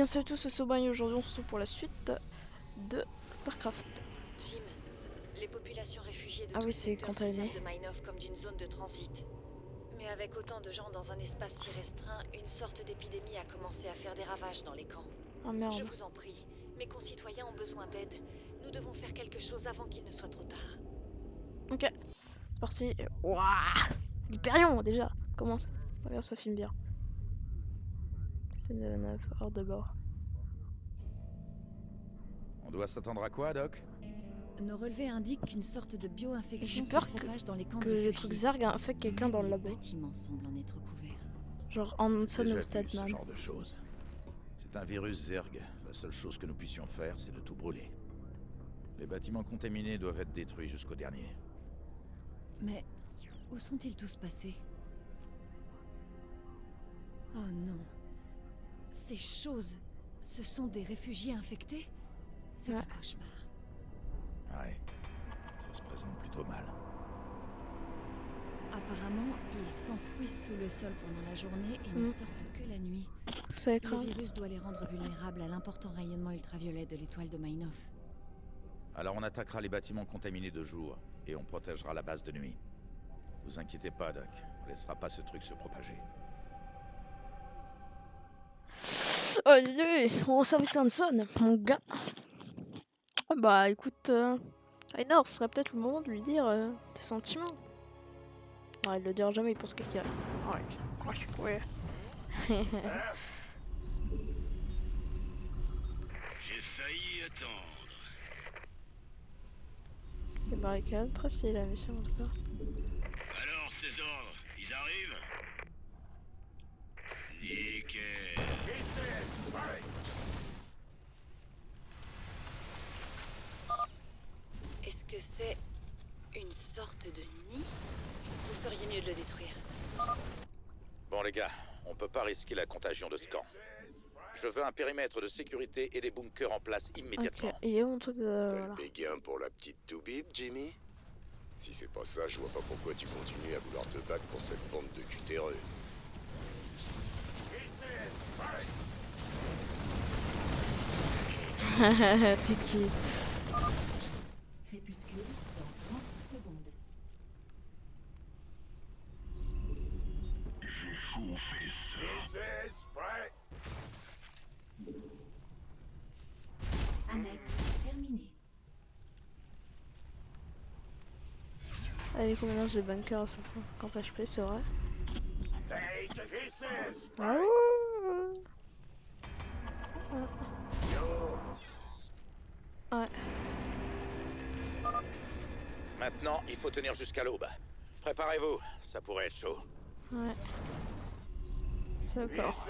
salut à tous, c'est Soba et aujourd'hui on se retrouve pour la suite de Starcraft. Jim, les populations réfugiées de Ah tout oui, le c'est secteur se contaminé. servent de Mine-Off comme d'une zone de transit. Mais avec autant de gens dans un espace si restreint, une sorte d'épidémie a commencé à faire des ravages dans les camps. Ah Je merde. vous en prie, mes concitoyens ont besoin d'aide. Nous devons faire quelque chose avant qu'il ne soit trop tard. Ok, c'est parti. Ouah, l'Hyperion déjà. Commence. Regarde, ça filme bien. C'est 9 hors de bord. On doit s'attendre à quoi, Doc? Nos relevés indiquent qu'une sorte de J'ai bio-infection se peur propage dans les camps que de le truc réfugiés. Zerg infecte quelqu'un dans le Les labo. bâtiments semblent en être couverts. Genre Hanson Déjà ou vu ce Statman. genre de choses. C'est un virus Zerg. La seule chose que nous puissions faire, c'est de tout brûler. Les bâtiments contaminés doivent être détruits jusqu'au dernier. Mais où sont-ils tous passés? Oh non. Ces choses, ce sont des réfugiés infectés? C'est Ouais. un cauchemar. Ouais, ça se présente plutôt mal. Apparemment, ils s'enfouissent sous le sol pendant la journée et ne sortent que la nuit. C'est Le écran. virus doit les rendre vulnérables à l'important rayonnement ultraviolet de l'étoile de Mine-Off. Alors on attaquera les bâtiments contaminés de jour, et on protégera la base de nuit. Vous inquiétez pas, Doc. On laissera pas ce truc se propager. Allez, on service Hanson, mon gars. Ah bah écoute, Raynor, ce serait peut-être le moment de lui dire tes sentiments. Ouais, il le dira jamais, il pense qu'il y a. Ouais. J'ai failli attendre. Les barricades, très stylé la mission en tout cas. Alors, ces ordres, ils arrivent? Nickel. Est-ce que c'est une sorte de nid? Vous feriez mieux de le détruire. Bon les gars, on peut pas risquer la contagion de ce camp. Je veux un périmètre de sécurité et des bunkers en place Ok, immédiatement. il est où mon truc de. T'as Voilà. le béguin pour la petite toubib, Jimmy? Si c'est pas ça, je vois pas pourquoi tu continues à vouloir te battre pour cette bande de cutéreux. T'es qui? Crépuscule dans 30 secondes. Annexe terminée. Allez, combien j'ai bunker à 550 HP, c'est vrai. Ah ouais. Ouais. Maintenant, il faut tenir jusqu'à l'aube. Préparez-vous, ça pourrait être chaud. Ouais. D'accord.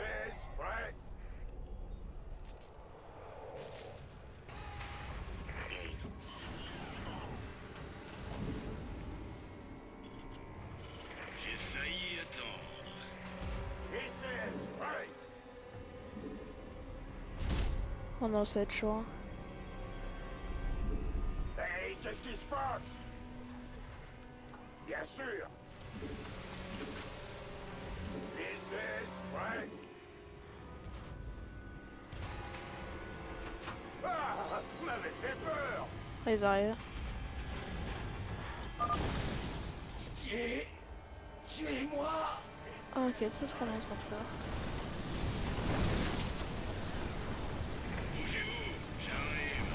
J'ai failli attendre. Oh non, ça va être chaud. Hein. Hey, qu'est-ce qui se passe? Bien sûr. This is Frank. Ah, vous m'avez fait peur. Ah, ils arrivent. Tuez-moi. Ah, ok, tout ce qu'on est en train de faire. Bougez-vous, j'arrive.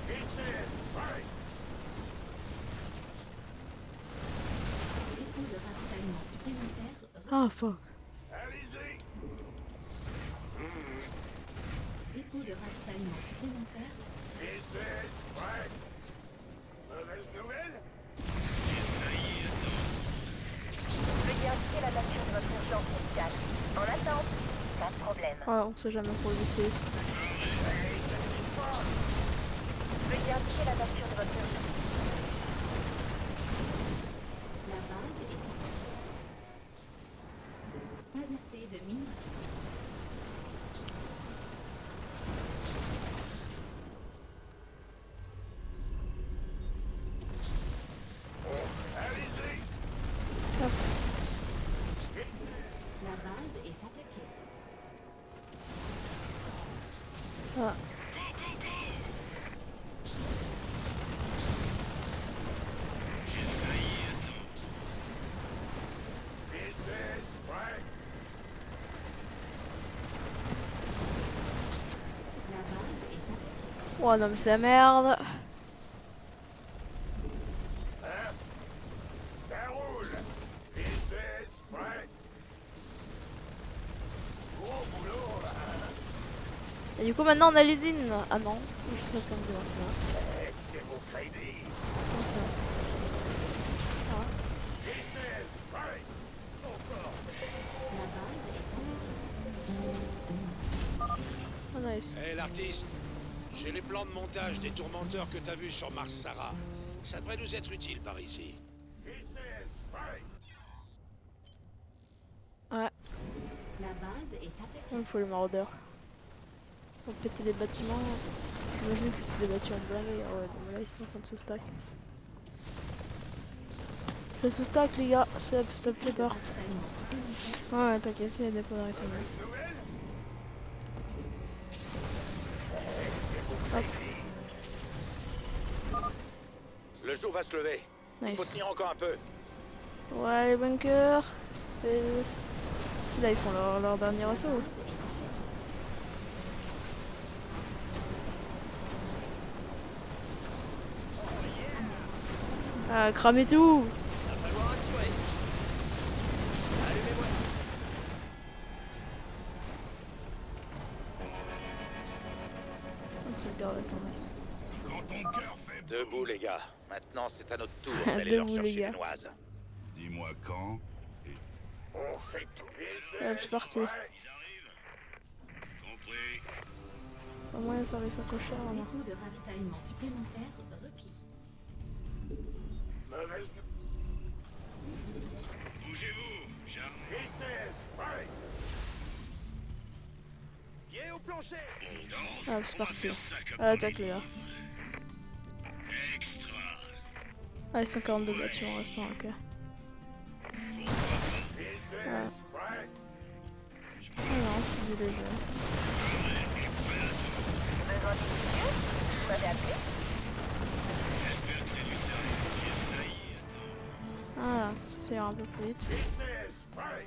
This is Frank. Dépôt de ravitaillement supplémentaire. Ah, fuck. Allez-y. Dépôt de ravitaillement supplémentaire. This is Frank. Mauvaise nouvelle? J'ai failli attendre. Veuillez indiquer la nature de votre urgence médicale. En attente, pas de problème. Ouais, on sait jamais pour le VCS. Veuillez indiquer la nature de votre urgence. La base est pas assez de mines. Allez-y. Oh non mais c'est la merde. Ça roule. VCS prêt. Gros boulot. Et du coup maintenant on a l'usine. Ah non, je sais pas comment ça. C'est mon crédit. Ah. VCS prêt. Encore. Oh nice. Hé l'artiste, j'ai les plans de montage des tourmenteurs que t'as vus sur Mars Sarah. Ça devrait nous être utile par ici. VCS prêt. Ouais, La base est attaquée. il me faut les maraudeurs. Pour péter les bâtiments. J'imagine que c'est des bâtiments blindés. Ah ouais, non, mais là ils sont en train de se stack. Ça se stack les gars, ça me fait peur. Ouais, t'inquiète, il y a des points d'arrêt. Le jour va se lever. Il faut Nice. tenir encore un peu. Ouais, les bunkers. Si là ils font leur dernier assaut. Ah, cramez tout! On sauvegarde, attends, nice. Quand ton cœur fait... Debout, les gars. Maintenant, c'est à notre tour d'aller leur Debout, les chercher gars. les noises. Dis-moi quand. On fait tout. Hop, c'est parti. Ils arrivent. Compris. Au moins, il va faire cocher, là. Dépôt de ravitaillement supplémentaire requis. Mauvaise Bougez-vous. J'arrive. VCS prêt. Pied au plancher. On danse. Ah, c'est On va parti. faire ça comme À l'attaque, dans les les gars. livres. Extra. Ah, 142 bâtiments restants, ok. VCS prêt. Ah non, c'est du léger. Besoin de monsieur? Vous m'avez appelé? J'espère que c'est du sérieux. J'ai failli. Ah, ça ira un peu plus vite. VCS prêt.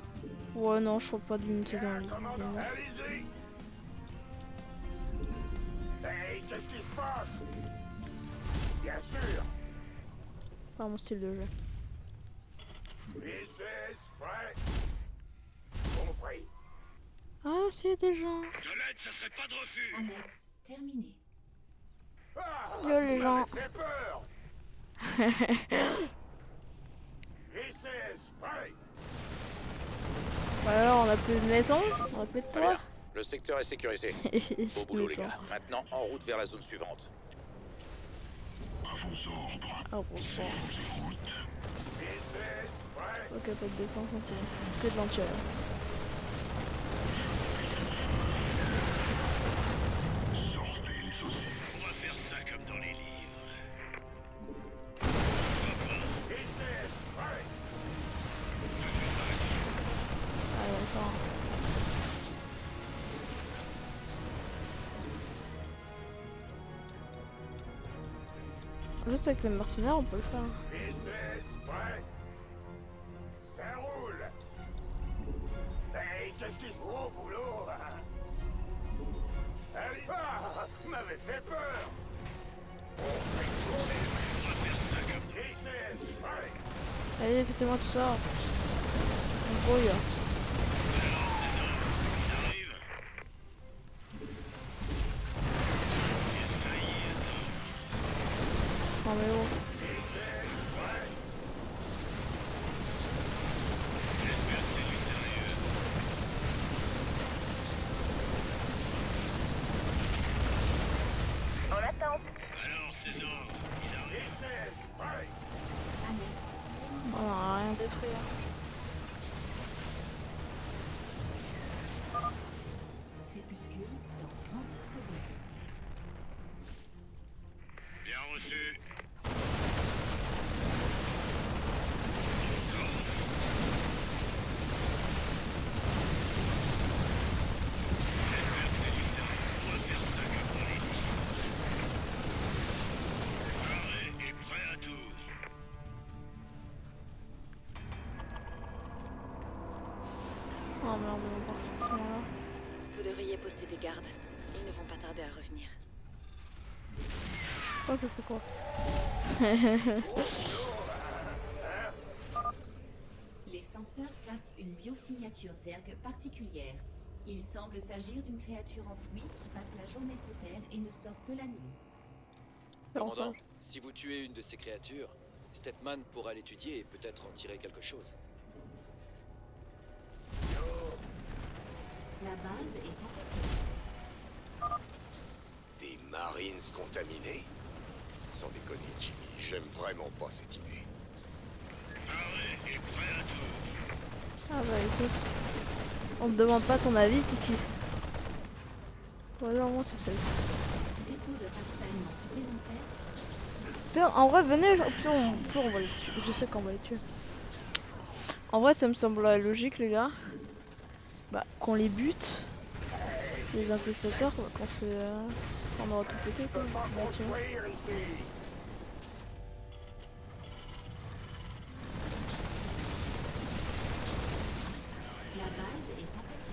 Ouais, non, je vois pas d'unité dans l'île. Commandant, allez-y. Hey, qu'est-ce qui se passe? Bien sûr. Pas mon style de jeu. VCS prêt. Compris. Ah, c'est des gens. De l'aide, ça serait pas de refus. Annexe terminée. Ah, Yo, les vous gens. m'avez fait peur. VCS prêt. Bah alors, on a plus de maison, on a plus de Très toit. bien. Le secteur est sécurisé. Beau boulot, les gars. Maintenant, en route vers la zone suivante. Ah bon, bon. VCS prêt. Ok, pas de défense, hein, c'est que de l'anti-air. On va faire ça comme dans les livres. VCS prêt. Allez, attends. Juste avec les mercenaires, on peut le faire. VCS prêt. Ça roule. Hey, qu'est-ce qui se passe? Gros boulot. Allez. Ah, m'avait fait peur. On fait tourner. On va faire ça comme... VCS prêt. Allez, faites-moi tout ça. On brouille. Ils arrivent. J'ai failli. Non mais oh. J'espère que c'est du sérieux. En attente. Alors, César, ils arrivent. VCS prêt. Annexe On a rien détruit. Hein. crépuscule dans 30 secondes. Bien reçu. Oh merde, on va partir à ce moment-là. Vous devriez poster des gardes. Ils ne vont pas tarder à revenir. Oh, je fais quoi? Les senseurs captent une biosignature Zerg particulière. Il semble s'agir d'une créature enfouie qui passe la journée sous terre et ne sort que la nuit. Commandant, si vous tuez une de ces créatures, Stetman pourra l'étudier et peut-être en tirer quelque chose. La base est attaquée. Des Marines contaminés? Sans déconner, Jimmy, j'aime vraiment pas cette idée. Arrêt est prêt à tout. Ah bah écoute, on te demande pas ton avis, Tiki. Ouais, normalement c'est safe. Dépôt de ravitaillement supplémentaire. Père, en vrai, venez, puis on va les tuer. Je sais qu'on va les tuer. En vrai, ça me semble logique, les gars. Bah, qu'on les bute, les infestateurs, quand c'est. On aura tout pété, quoi. Bah, tu vois. Construire ici. La base est attaquée.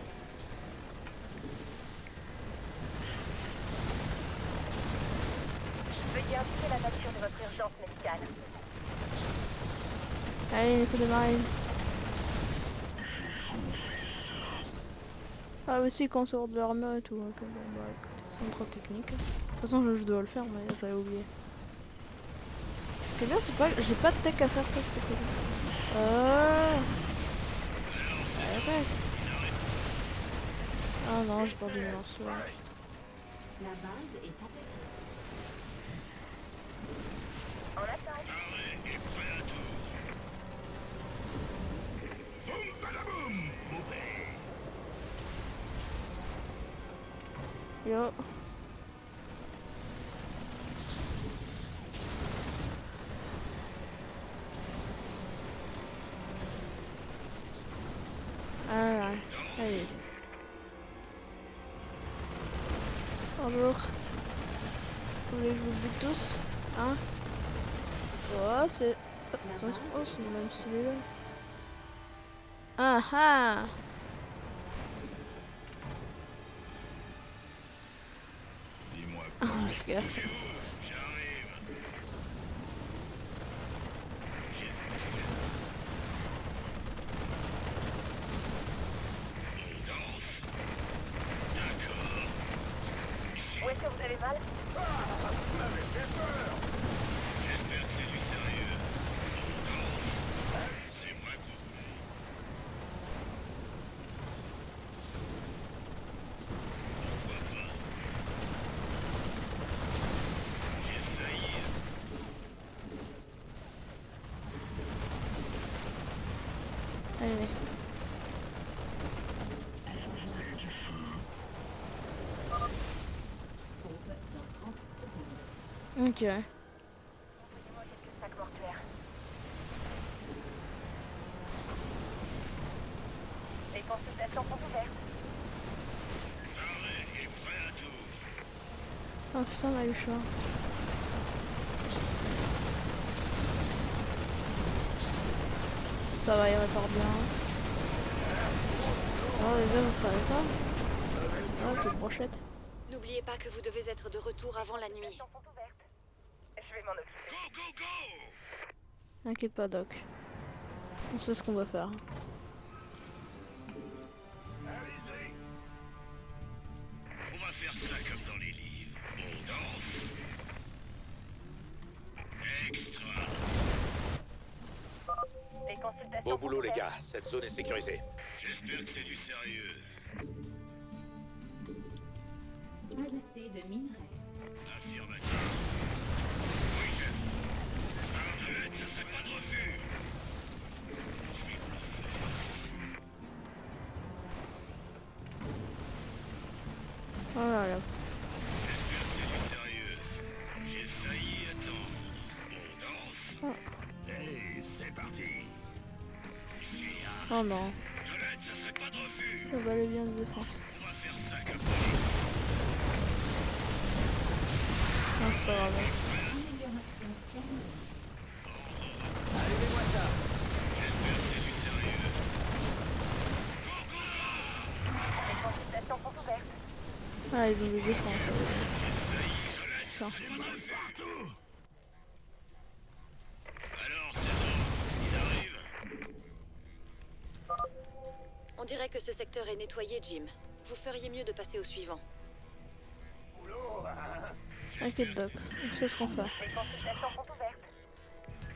Veuillez indiquer la nature de votre urgence médicale. Allez, il faut démarrer. Ah, aussi, quand on sort de l'armure et tout. Ok, bon, bah, écoute, c'est trop technique. De toute façon, je dois le faire, mais j'avais oublié. Ce qui est bien, c'est pas. J'ai pas de tech à faire ça, c'est cool. Arrête. Ah non, j'ai perdu mon lance-flamme. La base est attaquée. En attente. Arrêt est prêt à tout. Boum badaboum, poupée. Yo. Ah, allez. Bonjour. Vous voulez que je vous bute tous? Hein? Oh, c'est... Oh, c'est le même celui-là. Ah ah! Dis-moi Ah, ce gars. chez vous, j'arrive. On danse. D'accord. Où est-ce que vous avez mal? Vous m'avez fait peur. J'espère que c'est du sérieux. On danse. C'est moi que vous voulez. Pourquoi pas? J'ai failli. Allez. Pompe dans 30 secondes. Ok. Donnez-moi quelques sacs mortuaires. Les consultations sont ouvertes. Arrêt est prêt à tout. Oh putain, on a eu chaud. Ça va, il répare bien. Oh, les gars, vous travaillez pas? Oh, t'es brochette. N'oubliez pas que vous devez être de retour avant la Les nuit. consultations sont ouvertes. Je vais m'en occuper. Go, go, go! T'inquiète pas, Doc. On sait ce qu'on va faire. Allez-y. On va faire ça comme dans les livres. On danse. Extra. Les consultations Beau sont boulot, les ouvertes. gars. Cette zone est sécurisée. J'espère que c'est du sérieux. Pas assez de minerais. Affirmatif. Oui, chef. Arrête, ça serait pas de refus. Je vais bluffer. Oh là là. J'espère que c'est du sérieux. J'ai failli attendre. On danse. Hey, c'est parti. Oh non. De l'aide, ça serait pas de refus. Ça va aller bien de défense. On va faire ça comme dans les livres. Non, c'est pas grave. Amélioration terminée. J'espère que c'est du sérieux. Les consultations sont ouvertes. Ah, ils ont des défenses. Putain. C'est partout. dirait que ce secteur est nettoyé, Jim. Vous feriez mieux de passer au suivant. Boulot, hein? T'inquiète, Doc. On sait ce qu'on fait. Les consultations sont ouvertes.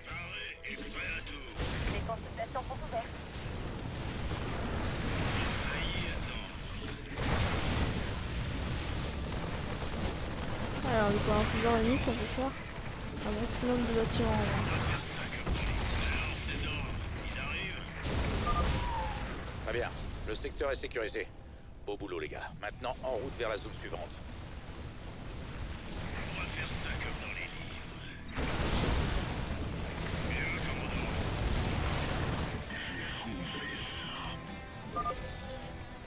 Paré et prêt à tout. Les consultations sont ouvertes. Ça y est, attends. Alors, pendant plusieurs minutes, on peut faire un maximum de bâtiments. Alors, ces ordres, ils arrivent. Très bien. Le secteur est sécurisé. Beau boulot, les gars. Maintenant, en route vers la zone suivante. On va faire ça comme dans les livres. Bien, commandant.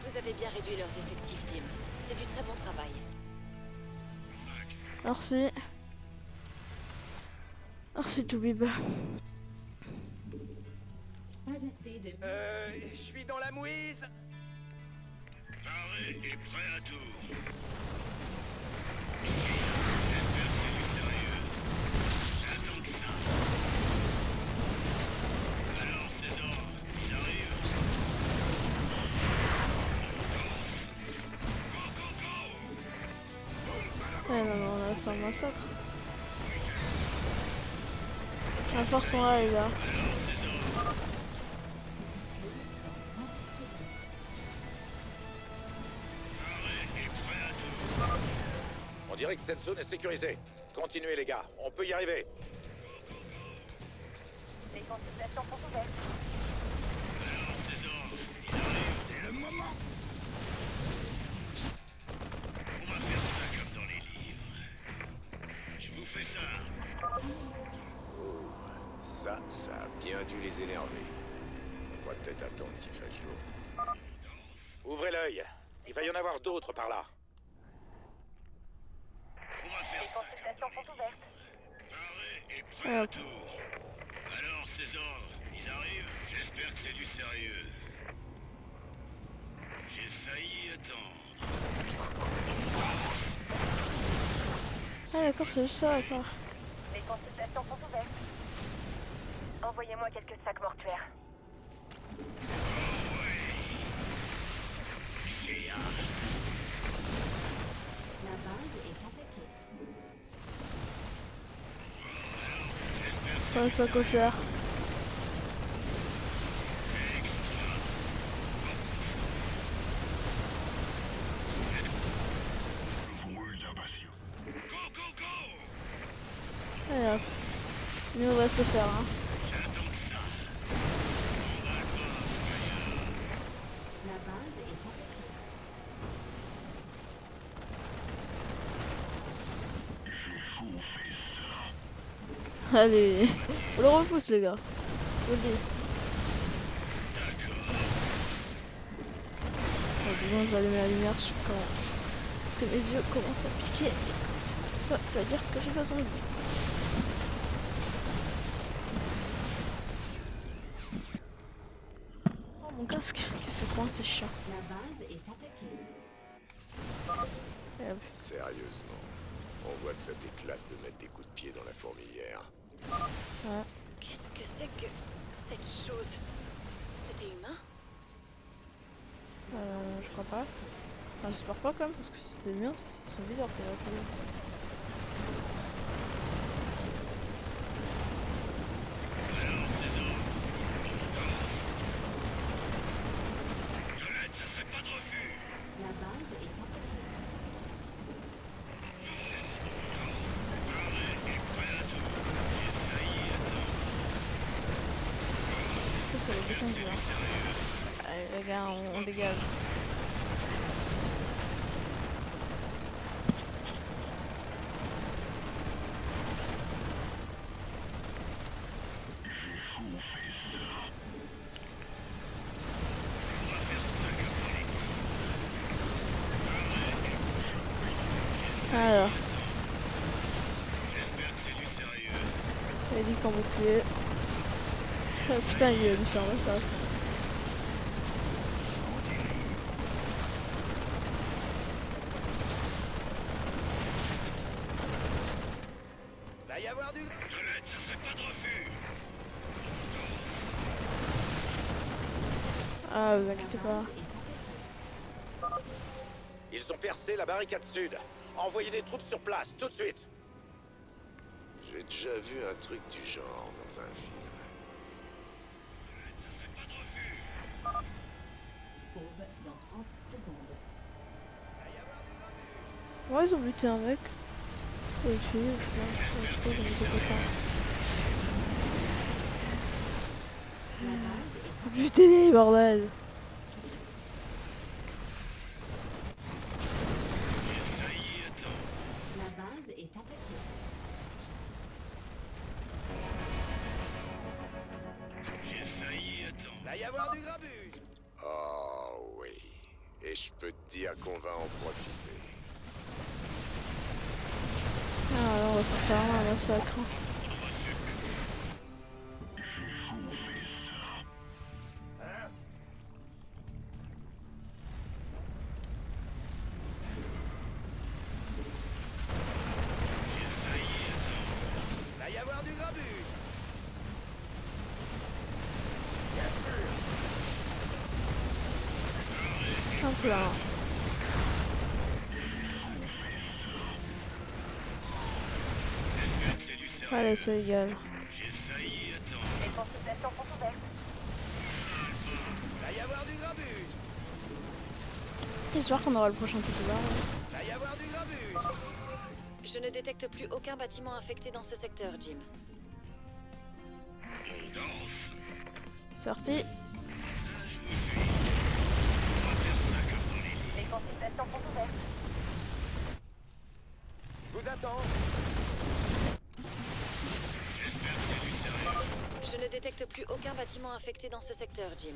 Vous avez bien réduit leurs effectifs, Jim. C'est du très bon travail. Merci. Merci, Toubib. Pas assez de... Je suis dans la mouise. Paré et prêt à tout. J'espère que c'est du sérieux. J'attends que ça. Alors, ces ordres, ils arrivent. Go, go, go! Ouais, non, on a fait un massacre. La force sont là, les gars. On dirait que cette zone est sécurisée. Continuez, les gars. On peut y arriver. Les consultations sont ouvertes. Alors, ces ordres, ils arrivent. C'est le moment. On va faire ça comme dans les livres. Je vous fais ça. Ça a bien dû les énerver. On va peut-être attendre qu'il fasse jour. Ouvrez l'œil. Il va y en avoir d'autres par là. On va faire Les ça. consultations sont ouvertes. Paré et prêt à tout. Alors, ces ordres, ils arrivent. J'espère que c'est du sérieux. J'ai failli attendre. Ah, d'accord, c'est juste ça, d'accord. Les consultations sont ouvertes. Envoyez-moi quelques sacs mortuaires. La base est attaquée. Pas une cochère. Go, go, go! Allez hop. Nous on va se le faire, hein. J'attends que ça. La base est attaquée. Allez. On le repousse, les gars. Je vous le dis. J'ai besoin d'allumer la lumière sur quand... Parce que mes yeux commencent à piquer. Ça veut dire que j'ai besoin de... Oh mon casque, qu'est-ce que c'est chiant. La base est attaquée. Et hop. Sérieusement, on voit que ça t'éclate de mettre des coups de pied dans la fourmilière. Ouais. Qu'est-ce que c'est que cette chose? C'était humain? Je crois pas. Enfin, j'espère pas quand même, parce que si c'était bien, c'est son viseur qui aurait fallu. Violette, ça serait pas de refus. La base est attaquée. Paré et prêt à tout. J'ai failli attendre. Ça, c'est le bouton de hein. Allez, les gars, on dégage. Alors, J'espère que c'est du sérieux. il a dit qu'on me tuer. Oh, putain, il a dû faire ça. Va y avoir du... Violette, ça serait pas de refus. Ah, vous inquiétez pas. Ils ont percé la barricade sud. Envoyez des troupes sur place, tout de suite. J'ai déjà vu un truc du genre dans un film. Aube dans 30 secondes. Ouais, ils ont buté un mec. Et puis, je sais pas, ils étaient pas. La base est Buté les bordel. La base est attaquée. J'ai failli attendre. Va y avoir du grabuge. Oh oui. Et je peux te dire qu'on va en profiter. Ah, là, on va faire carrément un massacre. Va y avoir du grabuge. Hop là. C'est du sérieux. Allez, ça égale. J'ai failli attendre. Les consultations sont ouvertes. Va y avoir du grabuge. J'espère qu'on aura le prochain petit là. Va y avoir du grabuge. Je ne détecte plus aucun bâtiment infecté dans ce secteur, Jim. On danse. Sorti. Les consultations sont ouvertes. Je vous attends. Je ne détecte plus aucun bâtiment infecté dans ce secteur, Jim.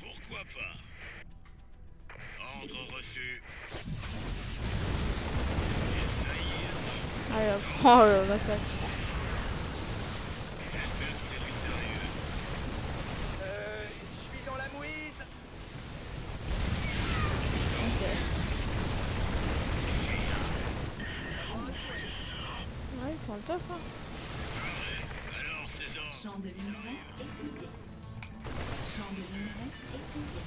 Pourquoi pas? Ordre reçu. J'ai failli attendre. Allez, hop. Oh le massacre. J'espère que c'est du sérieux. Je suis dans la mouise. Ok. Ouais, ils font le top, hein. Alors, César. Champ de minerais épuisé. Champ de minerais épuisé.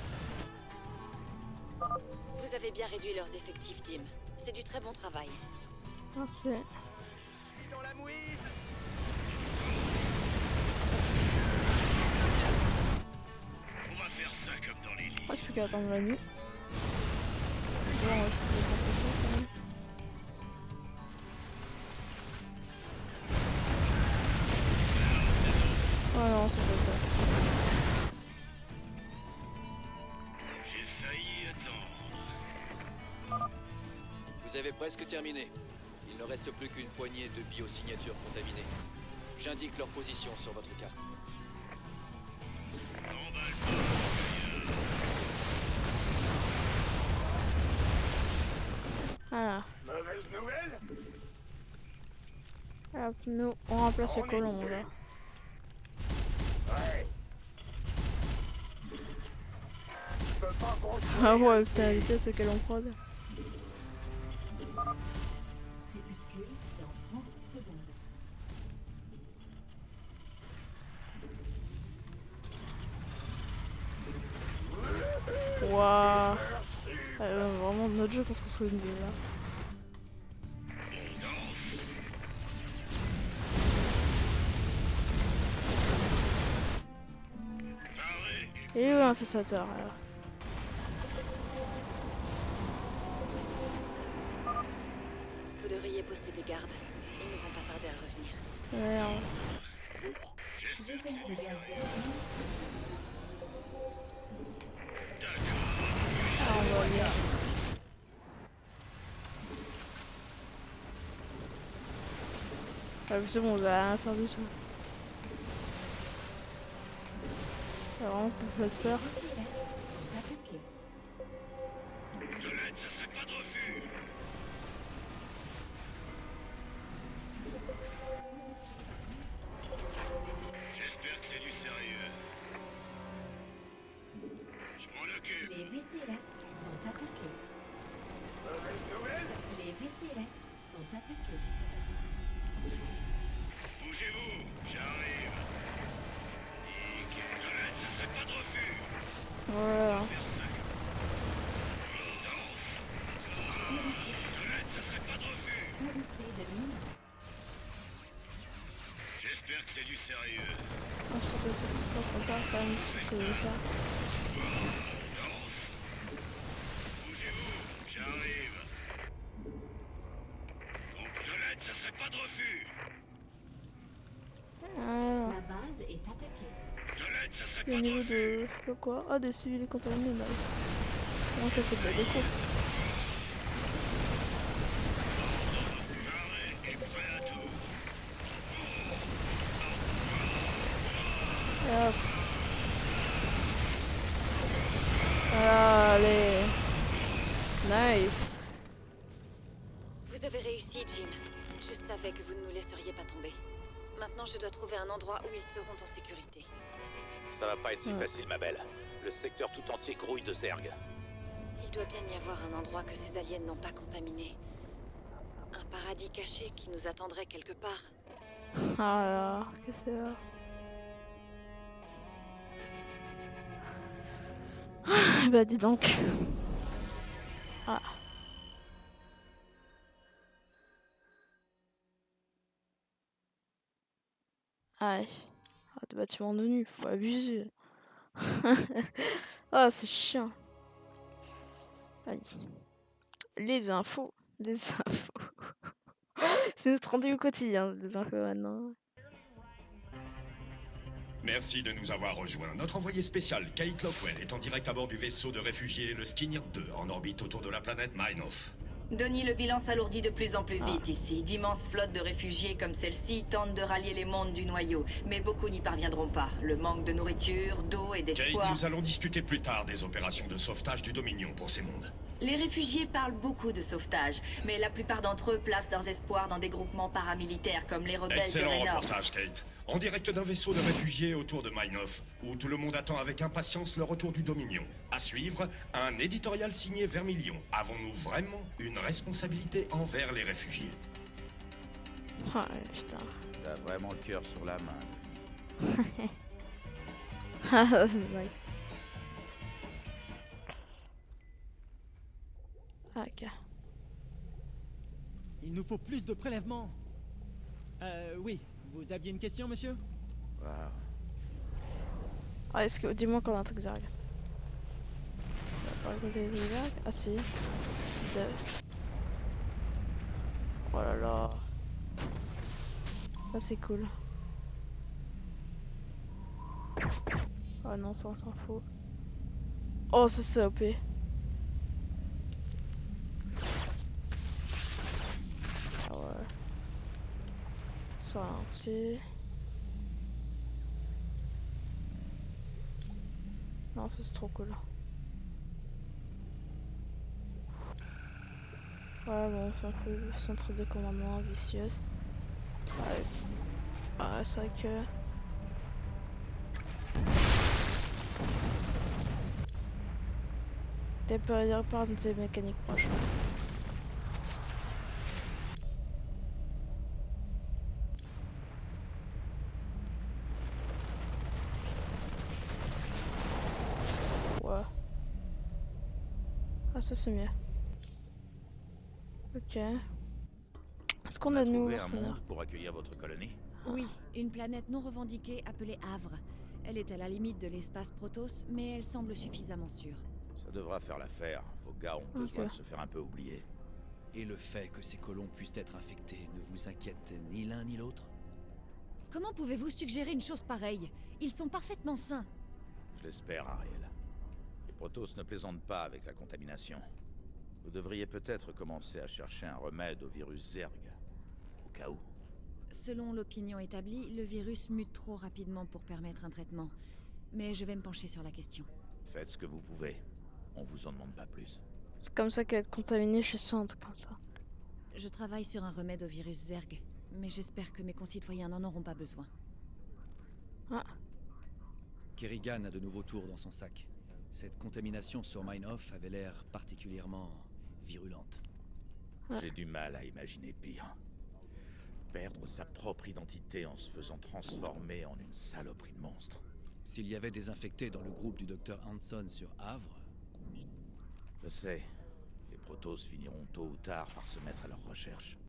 Vous avez bien réduit leurs effectifs, Jim. C'est du très bon travail. Merci. Je suis dans la mouise. On va faire ça comme dans les lits. Reste plus qu'à attendre la nuit. Bon, on va essayer de dépenser ça quand même. Oh non, c'est pas ça. J'ai failli attendre. Vous avez presque terminé. Il ne reste plus qu'une poignée de biosignatures contaminées. J'indique leur position sur votre carte. Emballe pas. Voilà. Mauvaise nouvelle. Hop, nous, on remplace les colons là. Ouais. Je peux pas construire. Ah ouais, putain, la vitesse à laquelle on prod. Crépuscule dans 30 secondes. Waouh. Vraiment notre jeu parce qu'on se trouve une ville là. Et où un fessateur alors. Vous devriez poster des gardes. Ils ne vont pas tarder à revenir. Merde. Réserve de gaz Ah, on va bien. Ah, c'est bon, on va rien faire du tout. C'est vraiment qu'on fait peur. VCS sont attaqués. De l'aide, ça serait pas de refus. J'espère que c'est du sérieux. Je m'en occupe. Les VCS sont attaqués. Mauvaise nouvelle. Les VCS sont attaqués. Bougez-vous, j'arrive. Voilà. J'espère que c'est du sérieux. Ah, ça doit être pas quand même que ça. Bougez-vous, j'arrive. Donc de l'aide, ça serait pas de refus. Ah, La base est attaquée. De l'aide, ça serait au pas de niveau refus. de quoi? Ah, des civils contaminés, nice. Comment ça fait de la déco? Carré est prêt à tout. Et hop. Voilà, allez. Nice. Vous avez réussi, Jim. Je savais que vous ne nous laisseriez pas tomber. Maintenant, je dois trouver un endroit où ils seront en sécurité. Ça va pas être si facile, ma belle. Le secteur tout entier grouille de Zerg. Il doit bien y avoir un endroit que ces aliens n'ont pas contaminé. Un paradis caché qui nous attendrait quelque part. Ah là, qu'est-ce que c'est là? Ah, bah dis donc. Ah. Ah ouais. Ah, des bâtiments de nuit, faut abuser. Ah, c'est chiant. Allez. Les infos. Les infos. C'est notre rendez-vous quotidien, des infos maintenant. Merci de nous avoir rejoints. Notre envoyé spécial, Kate Lockwell, est en direct à bord du vaisseau de réfugiés, le Skinner 2, en orbite autour de la planète Minoff. Denis, le bilan s'alourdit de plus en plus vite ici. D'immenses flottes de réfugiés comme celle-ci tentent de rallier les mondes du noyau, mais beaucoup n'y parviendront pas. Le manque de nourriture, d'eau et Kate, d'espoir... nous allons discuter plus tard des opérations de sauvetage du Dominion pour ces mondes. Les réfugiés parlent beaucoup de sauvetage, mais la plupart d'entre eux placent leurs espoirs dans des groupements paramilitaires comme les rebelles de Excellent Raynor. reportage, Kate. En direct d'un vaisseau de réfugiés autour de Minoff, où tout le monde attend avec impatience le retour du Dominion. À suivre, un éditorial signé Vermilion. Avons-nous vraiment une responsabilité envers les réfugiés? Ah putain. T'as vraiment le cœur sur la main, Denis. Ah, c'est nice. Ah, ok. Il nous faut plus de prélèvements. Oui. Vous aviez une question, monsieur? Wow. Ah, est-ce que... Dis-moi qu'on a un truc Zerg. Pas côté des Zerg? Ah si. Deux. Oh là là. Ça c'est cool. Oh non, ça on s'en fout. Oh, ça c'est OP. Ah ouais. Ça entier. Non, ça c'est trop cool. Ouais, bon, on s'en fout. Centre de commandement, vicieuse. Ouais. Ah, c'est vrai que... Temporaire réparation de mécanique proche. Ouais. Ah, ça c'est mieux. Ok. Est-ce qu'on a de nouveaux Trouvé un mercenaires? monde pour accueillir votre colonie? Oui, une planète non revendiquée appelée Havre. Elle est à la limite de l'espace Protoss, mais elle semble suffisamment sûre. Ça devra faire l'affaire. Vos gars ont besoin de se faire un peu oublier. Et le fait que ces colons puissent être infectés ne vous inquiète ni l'un ni l'autre? Comment pouvez-vous suggérer une chose pareille? Ils sont parfaitement sains. Je l'espère, Ariel. Les Protoss ne plaisantent pas avec la contamination. Vous devriez peut-être commencer à chercher un remède au virus Zerg. Au cas où. Selon l'opinion établie, le virus mute trop rapidement pour permettre un traitement. Mais je vais me pencher sur la question. Faites ce que vous pouvez. On vous en demande pas plus. C'est comme ça qu'être contaminé, je sens un truc comme ça. Je travaille sur un remède au virus Zerg, mais j'espère que mes concitoyens n'en auront pas besoin. Ah. Kerrigan a de nouveaux tours dans son sac. Cette contamination sur Minoff avait l'air particulièrement virulente. J'ai du mal à imaginer pire. Perdre sa propre identité en se faisant transformer en une saloperie de monstre. S'il y avait des infectés dans le groupe du docteur Hanson sur Havre... Je sais. Les Protoss finiront tôt ou tard par se mettre à leur recherche.